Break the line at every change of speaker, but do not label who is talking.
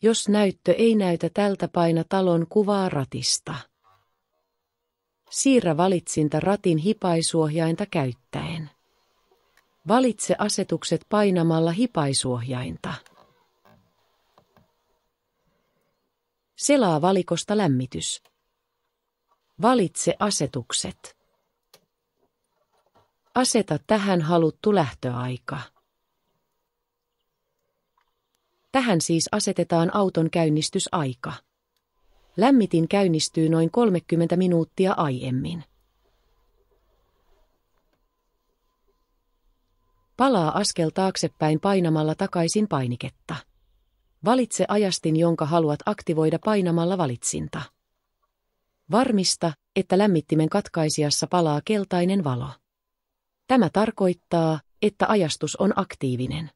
Jos näyttö ei näytä tältä, paina talon kuvaa ratista. Siirrä valitsinta ratin hipaisuohjainta käyttäen. Valitse asetukset painamalla hipaisuohjainta. Selaa valikosta lämmitys. Valitse asetukset. Aseta tähän haluttu lähtöaika. Tähän siis asetetaan auton käynnistysaika. Lämmitin käynnistyy noin 30 minuuttia aiemmin. Palaa askel taaksepäin painamalla takaisin painiketta. Valitse ajastin, jonka haluat aktivoida painamalla valitsinta. Varmista, että lämmittimen katkaisijassa palaa keltainen valo. Tämä tarkoittaa, että ajastus on aktiivinen.